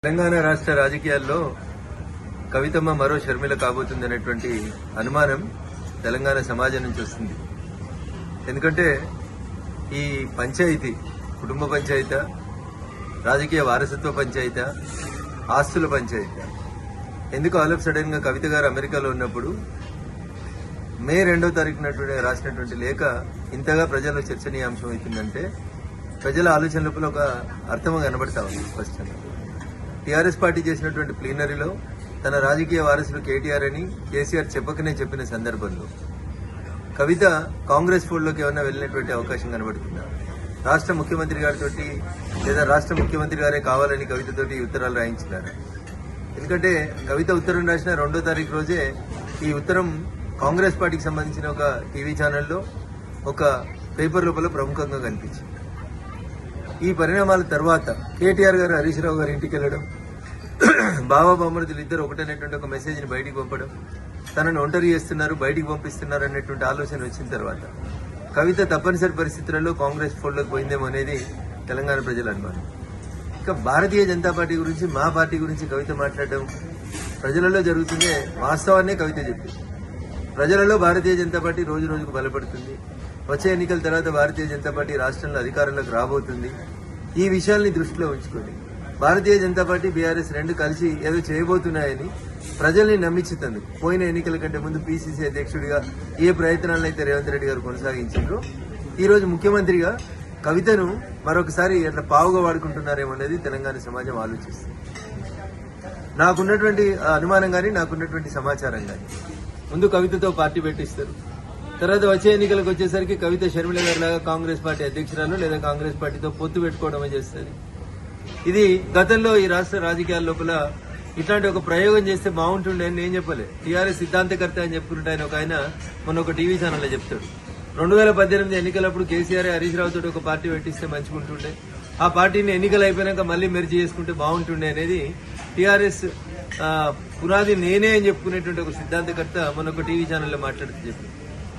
తెలంగాణ రాష్ట్ర రాజకీయాల్లో కవితమ్మ మరో షర్మిల కాబోతుందనేటువంటి అనుమానం తెలంగాణ సమాజం నుంచి వస్తుంది. ఎందుకంటే ఈ పంచాయతీ కుటుంబ పంచాయతీ, రాజకీయ వారసత్వ పంచాయతీ, ఆస్తుల పంచాయతీ ఎందుకు ఆల్ ఆఫ్ సడన్ గా కవిత గారు అమెరికాలో ఉన్నప్పుడు మే 2వ తారీఖున రాసినటువంటి లేఖ ఇంతగా ప్రజల్లో చర్చనీయాంశం అవుతుందంటే ప్రజల ఆలోచన లోపల ఒక అర్థం కనబడతా ఉంది స్పష్టంగా. టీఆర్ఎస్ పార్టీ చేసినటువంటి ప్లీనరీలో తన రాజకీయ వారసులు కేటీఆర్ అని కేసీఆర్ చెప్పిన సందర్భంలో కవిత కాంగ్రెస్ ఫోల్డ్లోకి ఏమన్నా వెళ్ళినటువంటి అవకాశం కనబడుతుందా? రాష్ట్ర ముఖ్యమంత్రి గారితో లేదా రాష్ట్ర ముఖ్యమంత్రి గారే కావాలని కవితతోటి ఉత్తరాలు రాయించినారు. ఎందుకంటే కవిత ఉత్తరం రాసిన 2వ తారీఖు రోజే ఈ ఉత్తరం కాంగ్రెస్ పార్టీకి సంబంధించిన ఒక టీవీ ఛానల్లో ఒక పేపర్ లోపల ప్రముఖంగా కనిపించింది. ఈ పరిణామాల తర్వాత కేటీఆర్ గారు హరీష్ రావు గారి ఇంటికి వెళ్లడం, బాబా బామ్మర్దులు ఇద్దరు ఒకటనేటువంటి ఒక మెసేజ్ ని బయటికి పంపడం, తనను ఒంటరి చేస్తున్నారు, బయటికి పంపిస్తున్నారు అనేటువంటి ఆలోచన వచ్చిన తర్వాత కవిత తప్పనిసరి పరిస్థితులలో కాంగ్రెస్ ఫోల్డ్లోకి పోయిందేమో అనేది తెలంగాణ ప్రజల అనుమానం. ఇక భారతీయ జనతా పార్టీ గురించి, మా పార్టీ గురించి కవిత మాట్లాడడం ప్రజలలో జరుగుతుందే వాస్తవాన్నే కవిత చెప్పింది. ప్రజలలో భారతీయ జనతా పార్టీ రోజు రోజుకు బలపడుతుంది. వచ్చే ఎన్నికల తర్వాత భారతీయ జనతా పార్టీ రాష్ట్రంలో అధికారంలోకి రాబోతుంది. ఈ విషయాల్ని దృష్టిలో ఉంచుకొని భారతీయ జనతా పార్టీ, బీఆర్ఎస్ రెండు కలిసి ఏదో చేయబోతున్నాయని ప్రజల్ని నమ్మించుతందుకు పోయిన ఎన్నికల కంటే ముందు పీసీసీ అధ్యక్షుడిగా ఏ ప్రయత్నాలను అయితే రేవంత్ రెడ్డి గారు కొనసాగించారో ఈ రోజు ముఖ్యమంత్రిగా కవితను మరొకసారి అట్లా పావుగా వాడుకుంటున్నారేమో అనేది తెలంగాణ సమాజం ఆలోచిస్తుంది. నాకున్నటువంటి అనుమానం కానీ, నాకున్నటువంటి సమాచారం కానీ, ముందు కవితతో పార్టీ పెట్టిస్తారు, తర్వాత వచ్చే ఎన్నికలకు వచ్చేసరికి కవిత షర్మిల గారి లాగా కాంగ్రెస్ పార్టీ అధ్యక్షురాలు లేదా కాంగ్రెస్ పార్టీతో పొత్తు పెట్టుకోవడమే చేస్తుంది. ఇది గతంలో ఈ రాష్ట్ర రాజకీయాల లోపల ఇట్లాంటి ఒక ప్రయోగం చేస్తే బాగుంటుండే అని నేను చెప్పలే. టీఆర్ఎస్ సిద్ధాంతకర్త అని చెప్పుకుంటే ఆయన మొన్న ఒక టీవీ ఛానల్లో చెప్తాడు, 2018 ఎన్నికలప్పుడు కేసీఆర్ హరీష్ రావు తోటి ఒక పార్టీ పెట్టిస్తే మంచిగుంటుండే, ఆ పార్టీని ఎన్నికలు అయిపోయినాక మళ్లీ మెర్జీ చేసుకుంటే బాగుంటుండే అనేది టీఆర్ఎస్ పునాది నేనే అని చెప్పుకునేటువంటి ఒక సిద్ధాంతకర్త మొన్న ఒక టీవీ ఛానల్లో మాట్లాడుతూ చెప్పి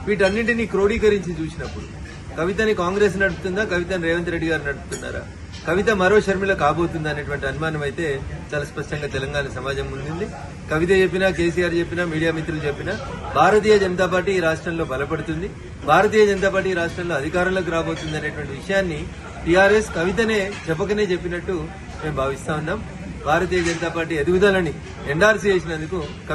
వీటన్నింటినీ క్రోడీకరించి చూసినప్పుడు కవితని కాంగ్రెస్ నడుపుతుందా, కవితని రేవంత్ రెడ్డి గారు నడుపుతున్నారా, కవిత మరో షర్మిల కాబోతుందా అనేటువంటి అనుమానం అయితే చాలా స్పష్టంగా తెలంగాణ సమాజం ముందుంది. కవిత చెప్పినా, కేసీఆర్ చెప్పినా, మీడియా మిత్రులు చెప్పినా భారతీయ జనతా పార్టీ ఈ రాష్ట్రంలో బలపడుతుంది, భారతీయ జనతా పార్టీ ఈ రాష్ట్రంలో అధికారంలోకి రాబోతుంది అనేటువంటి విషయాన్ని టీఆర్ఎస్ కవితనే చెప్పినట్టు మేము భావిస్తా ఉన్నాం. భారతీయ జనతా పార్టీ ఎదుగుదలని ఎండార్సీ చేసినందుకు కవిత